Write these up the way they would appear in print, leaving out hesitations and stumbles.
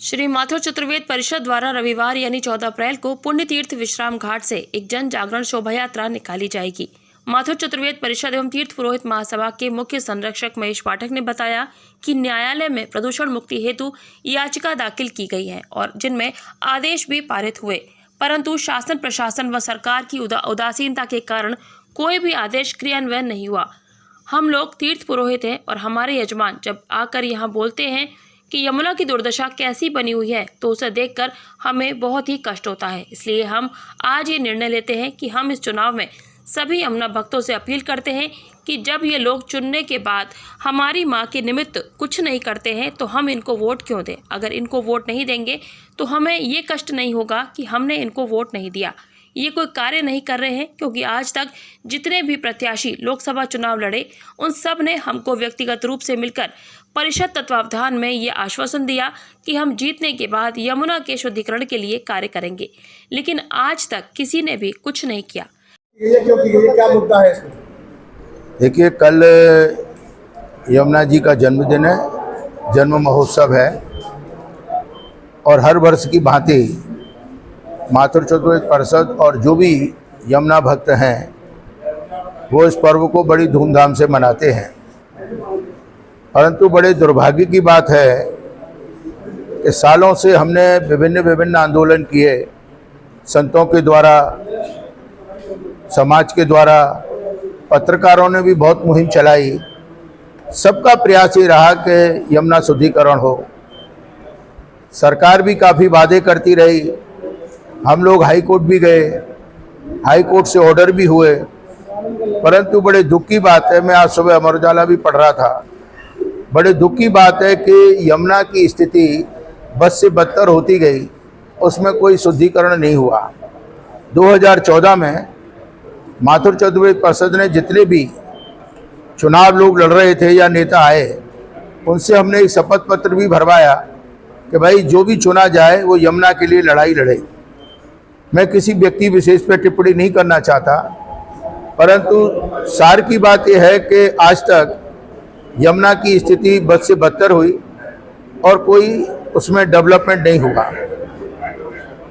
श्री माथुर चतुर्वेद परिषद द्वारा रविवार यानी 14 अप्रैल को पुण्य तीर्थ विश्राम घाट से एक जन जागरण शोभा यात्रा निकाली जाएगी। माथुर चतुर्वेद परिषद एवं तीर्थ पुरोहित महासभा के मुख्य संरक्षक महेश पाठक ने बताया कि न्यायालय में प्रदूषण मुक्ति हेतु याचिका दाखिल की गई है और जिनमें आदेश भी पारित हुए, परंतु शासन प्रशासन व सरकार की उदासीनता के कारण कोई भी आदेश क्रियान्वयन नहीं हुआ। हम लोग तीर्थ पुरोहित हैं और हमारे यजमान जब आकर यहाँ बोलते हैं कि यमुना की दुर्दशा कैसी बनी हुई है तो उसे देखकर हमें बहुत ही कष्ट होता है। इसलिए हम आज ये निर्णय लेते हैं कि हम इस चुनाव में सभी यमुना भक्तों से अपील करते हैं कि जब ये लोग चुनने के बाद हमारी माँ के निमित्त कुछ नहीं करते हैं तो हम इनको वोट क्यों दें। अगर इनको वोट नहीं देंगे तो हमें ये कष्ट नहीं होगा कि हमने इनको वोट नहीं दिया। ये कोई कार्य नहीं कर रहे हैं क्योंकि आज तक जितने भी प्रत्याशी लोकसभा चुनाव लड़े उन सब ने हमको व्यक्तिगत रूप से मिलकर परिषद तत्वावधान में ये आश्वासन दिया कि हम जीतने के बाद यमुना के शुद्धिकरण के लिए कार्य करेंगे, लेकिन आज तक किसी ने भी कुछ नहीं किया। ये क्यों की गई, क्या मुद्दा है इसमें? देखिए, कल यमुना जी का जन्मदिन है, जन्म महोत्सव है और हर वर्ष की भांति माथुर चतुर्वेद परिषद और जो भी यमुना भक्त हैं वो इस पर्व को बड़ी धूमधाम से मनाते हैं। परंतु बड़े दुर्भाग्य की बात है कि सालों से हमने विभिन्न आंदोलन किए, संतों के द्वारा, समाज के द्वारा, पत्रकारों ने भी बहुत मुहिम चलाई। सबका प्रयास ये रहा कि यमुना शुद्धिकरण हो। सरकार भी काफ़ी वादे करती रही, हम लोग हाई कोर्ट भी गए, हाई कोर्ट से ऑर्डर भी हुए, परंतु बड़े दुख की बात है, मैं आज सुबह अमर उजाला भी पढ़ रहा था, बड़े दुख की बात है कि यमुना की स्थिति बद से बदतर होती गई, उसमें कोई शुद्धिकरण नहीं हुआ। 2014 में माथुर चतुर्वेद परिषद ने जितने भी चुनाव लोग लड़ रहे थे या नेता आए, उनसे हमने एक शपथ पत्र भी भरवाया कि भाई जो भी चुना जाए वो यमुना के लिए लड़ाई लड़े। मैं किसी व्यक्ति विशेष पर टिप्पणी नहीं करना चाहता, परंतु सार की बात यह है कि आज तक यमुना की स्थिति बद से बदतर हुई और कोई उसमें डेवलपमेंट नहीं हुआ।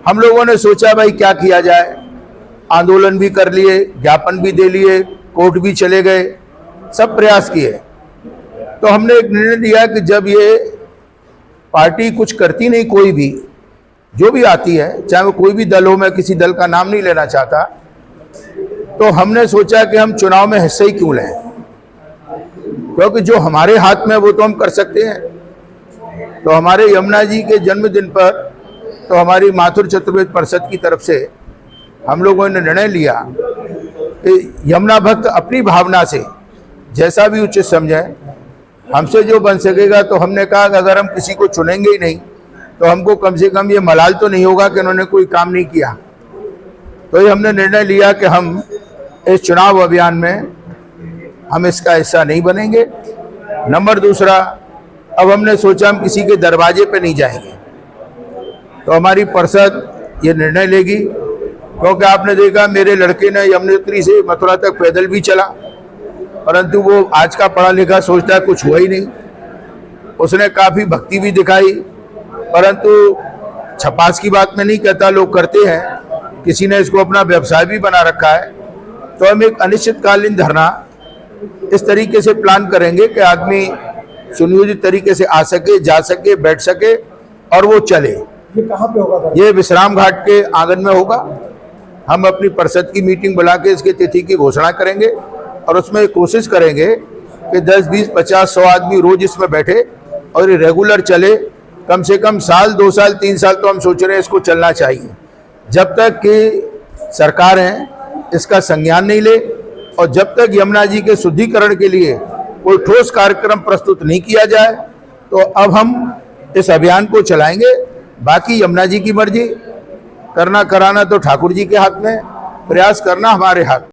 हम लोगों ने सोचा भाई क्या किया जाए, आंदोलन भी कर लिए, ज्ञापन भी दे लिए, कोर्ट भी चले गए, सब प्रयास किए। तो हमने एक निर्णय लिया कि जब ये पार्टी कुछ करती नहीं, कोई भी जो भी आती है, चाहे वो कोई भी दल हो, मैं किसी दल का नाम नहीं लेना चाहता, तो हमने सोचा कि हम चुनाव में हिस्सा ही क्यों लें, क्योंकि जो हमारे हाथ में वो तो हम कर सकते हैं। तो हमारे यमुना जी के जन्मदिन पर तो हमारी माथुर चतुर्वेद परिषद की तरफ से हम लोगों ने निर्णय लिया कि यमुना भक्त अपनी भावना से जैसा भी उचित समझें, हमसे जो बन सकेगा। तो हमने कहा कि अगर हम किसी को चुनेंगे ही नहीं तो हमको कम से कम ये मलाल तो नहीं होगा कि उन्होंने कोई काम नहीं किया। तो ये हमने निर्णय लिया कि हम इस चुनाव अभियान में हम इसका हिस्सा नहीं बनेंगे। नंबर दूसरा, अब हमने सोचा हम किसी के दरवाजे पे नहीं जाएंगे। तो हमारी परिषद ये निर्णय लेगी, क्योंकि आपने देखा मेरे लड़के ने यमुनोत्री से मथुरा तक पैदल भी चला, परंतु वो आज का पढ़ा लिखा सोचता है कुछ हुआ ही नहीं। उसने काफ़ी भक्ति भी दिखाई, परंतु छपास की बात में नहीं कहता, लोग करते हैं, किसी ने इसको अपना व्यवसाय भी बना रखा है। तो हम एक अनिश्चितकालीन धरना इस तरीके से प्लान करेंगे कि आदमी सुनियोजित तरीके से आ सके, जा सके, बैठ सके और वो चले। ये कहाँ पे होगा? ये विश्राम घाट के आंगन में होगा। हम अपनी परिषद की मीटिंग बुला के इसकी तिथि की घोषणा करेंगे और उसमें कोशिश करेंगे कि 10, 20, 50, 100 आदमी रोज इसमें बैठे और ये रेगुलर चले। कम से कम साल, 2 साल, 3 साल तो हम सोच रहे हैं इसको चलना चाहिए, जब तक कि सरकारें इसका संज्ञान नहीं ले और जब तक यमुना जी के शुद्धिकरण के लिए कोई ठोस कार्यक्रम प्रस्तुत नहीं किया जाए। तो अब हम इस अभियान को चलाएंगे। बाकी यमुना जी की मर्जी, करना कराना तो ठाकुर जी के हाथ में, प्रयास करना हमारे हाथ।